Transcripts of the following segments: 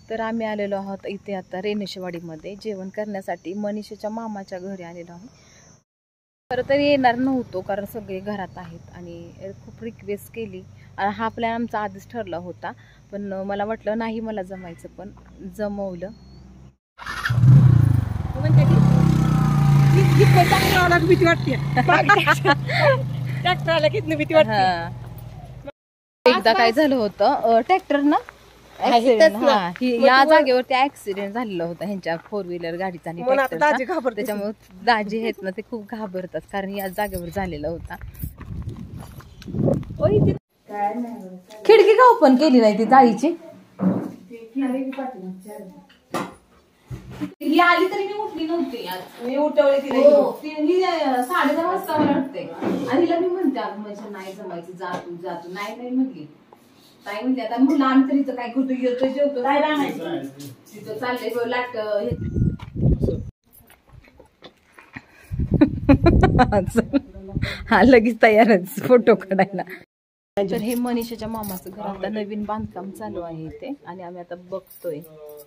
तर आम्ही आलेलो आहोत इथे आता रेणेशवाडीमध्ये जेवण करण्यासाठी. मनीषाच्या मामाच्या घरी आलेलो आहोत. खरं तर येणार नव्हतो कारण सगळे घरात आहेत आणि खूप रिक्वेस्ट केली. हा प्लॅन आमचा आधीच ठरला होता, पण मला वाटलं नाही मला जमायचं, पण जमवलं. भीती वाटते एकदा काय झालं होतं ट्रॅक्टर ना या जागेवरती ऍक्सिडेंट झालेला होता ह्यांच्या 4 व्हीलर गाडीचा आणि ट्रॅक्टरचा. त्याच्यामुळे दाजी आहेत ना ते खूप घाबरतात कारण या जागेवर झालेला होता. खिडकी का ओपन केली नाही ती जाळीची? ही आली तरी मी उठली नव्हती आज. मी उठवली तिला. 10:30 वाजता मला वाटते. आणि हिला मी म्हणते म्हणजे नाही जमायचं, जातो जातो नाही म्हटली. काय म्हणते आता मुलं आम्ही तर इथं काय करतो, येतो जेवतो काय राहणार तिथं चाललंय लाट. हा लगेच तयारच फोटो काढायला. तर हे मनीषाच्या मामाचं घर आता नवीन बांधकाम चालू आहे इथे आणि आम्ही आता बघतोय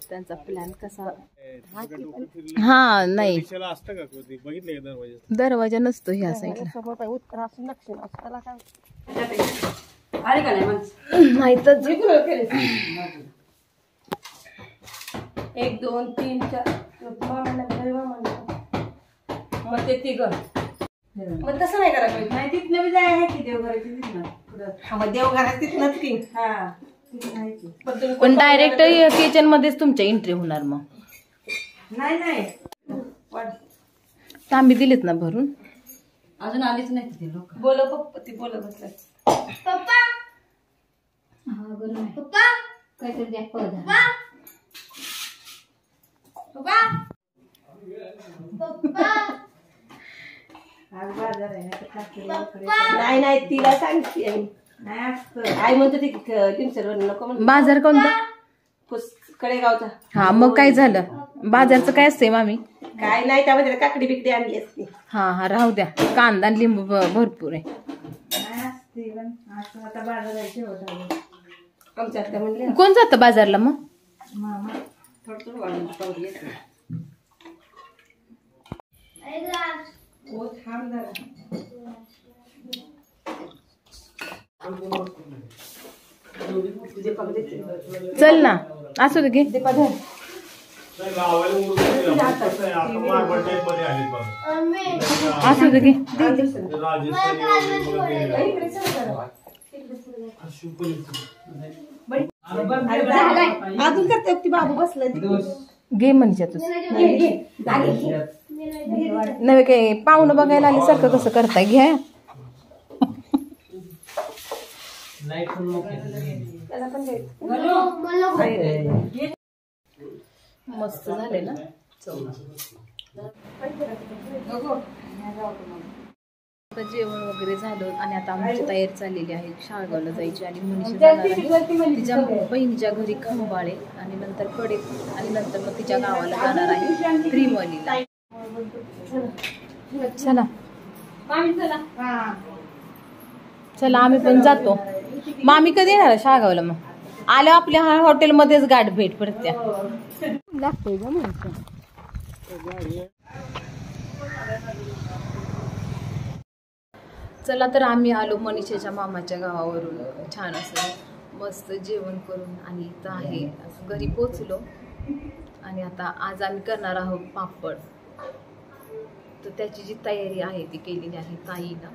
त्यांचा प्लॅन कसा. हा नाही दरवाजा नसतो ह्या साईडला. नाही तर 1 2 3 4 मग ते 3 मग तसं नाही करायला पाहिजे. नाही तिथनं बी जाय आहे की देवघराची तिथनं पुढं. देवघरात तिथनच की. पण डायरेक्ट किचन मध्येच तुमच्या एंट्री होणार. मग नाही तांबी दिलीत ना भरून? अजून आलीच नाही तिथे लोक. बोल पप्पा ती बोल बसलाय. पप्पा पप्पा काहीतरी द्या. पप्पा पप्पा आज बाजार आहे. नाही तिला सांगते आई म्हणतो ती नको म्हणतो. बाजार कोणता? कडेगावचा. हा मग काय झालं? बाजारचं काय असते मामी? काय नाही त्यामध्ये काकडी बिकडी आणली असते. हा राहू द्या. कांदा आणि लिंबू भरपूर आहे. आता बाजाराचे आमच्यात काय म्हणले. कोण जातं बाजारला मग? मामा थोडं वाढून येत. चल ना असू दे घे. असू दे घे. अजून करते ती बाबू बसलं घे म्हणजे नव्हे काय पाहुणं बघायला आले सारखं कसं करताय. घ्या मस्त झाले ना. आता जेवण वगैरे झालं आणि आता आमची तयारी चाललेली आहे शाळगावला जायची. आणि मनीषा जाणार आहे तिच्या बहिणीच्या घरी खंबाळे आणि नंतर कडे आणि नंतर मग तिच्या गावाला जाणार आहे त्रिमलीला. चला चला आम्ही पण जातो. मामी कधी येणार शाळगावला? मग आल्या आपल्या हॉटेलमध्येच गाठ भेट पडते लागतोय ग मनीषा. चला तर आम्ही आलो मनीषाच्या मामाच्या गावावरून. छान असं मस्त जेवण करून आणि इथं आहे घरी पोचलो. आणि आता आज आम्ही करणार आहोत पापड. तर त्याची जी तयारी आहे ती केलेली आहे ताईला.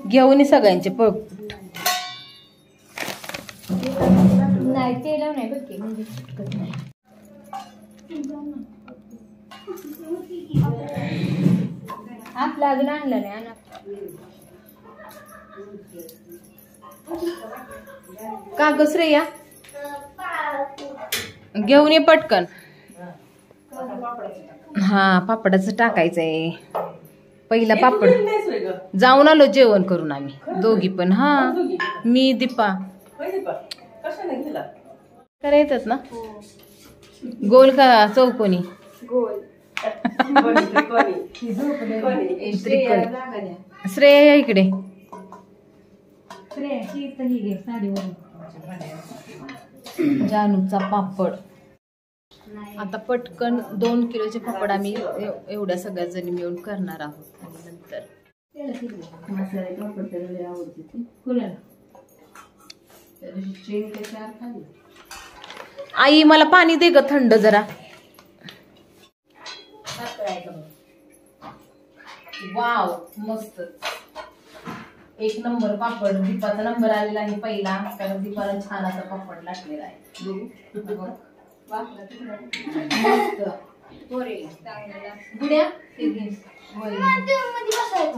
घेऊन सगळ्यांचे पळपुट. नाही ते नाही बघ म्हणजे आपला अजून आणलं नाही. का गसरे या घेऊन ये पटकन. हा पापडाचं टाकायचंय. पहिला पापड जाऊन आलो जेवण करून आम्ही दोघी पण. हा मी दीपा करा येतात ना. गोल का चौकोनी? गोल. श्रेया या इकडे. जानूचा पापड. आता पटकन 2 किलोचे पापड आम्ही एवढ्या सगळ्या जणी मिळून करणार आहोत आणि नंतर आई मला पाणी दे ग थंड जरा. वाव मस्त, 1 नंबर पापड. दीपाचा नंबर आलेला आहे पहिला, कारण दीपाला छान असा पापड लागलेला आहे. गुड्या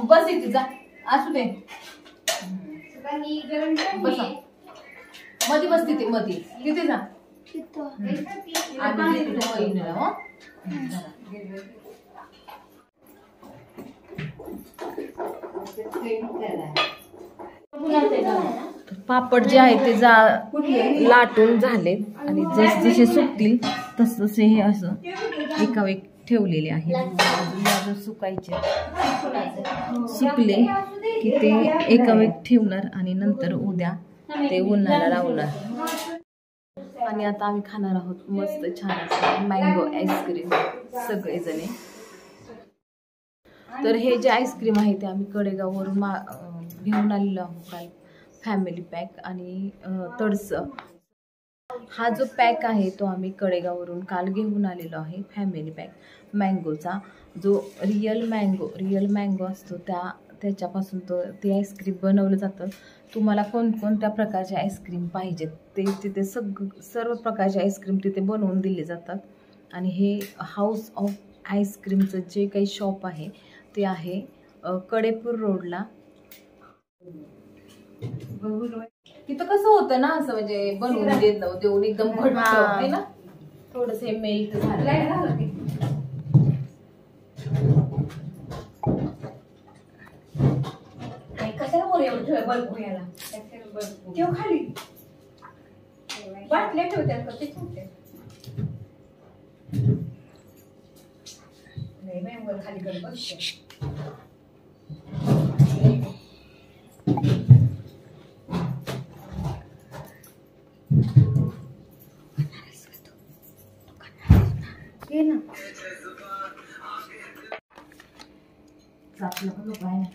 बस इथे जा, असू दे मध्ये बस तिथे, मध्ये तिथे जा. पापड जे आहे ते लाटून झाले आणि जसे सुकतील तसं हे असं एका एक ठेवलेले आहे. अजून सुकायचे, सुकले की ते एका एक ठेवणार आणि नंतर उद्या ते उन्हाला लावणार. आणि आता आम्ही खाणार आहोत मस्त छान असं मँगो आईस्क्रीम सगळेजणे. तर हे जे आईस्क्रीम आहे ते आम्ही कडेगाववरून घेऊन आलेलो आहोत काल, फॅमिली पॅक आणि तडसं. हा जो पॅक आहे तो आम्ही कडेगाववरून काल घेऊन आलेलो आहे, फॅमिली पॅक मँगोचा. जो रिअल मँगो असतो त्याच्यापासून ते आईस्क्रीम बनवलं जातं. तुम्हाला कोणकोणत्या प्रकारचे आईस्क्रीम पाहिजेत ते तिथे सर्व प्रकारचे आईस्क्रीम तिथे बनवून दिले जातात. आणि हे हाऊस ऑफ आईस्क्रीमचं जे काही शॉप आहे ते आहे कडेपूर रोडला. तिथं कसं होतं ना असं म्हणजे बनवून देऊन एकदम घट्ट आहे ना, थोडस मेल्ट झालं. खाली बाटल्या ठेवतात खाली कर. आपलं पण लोक आहे ना.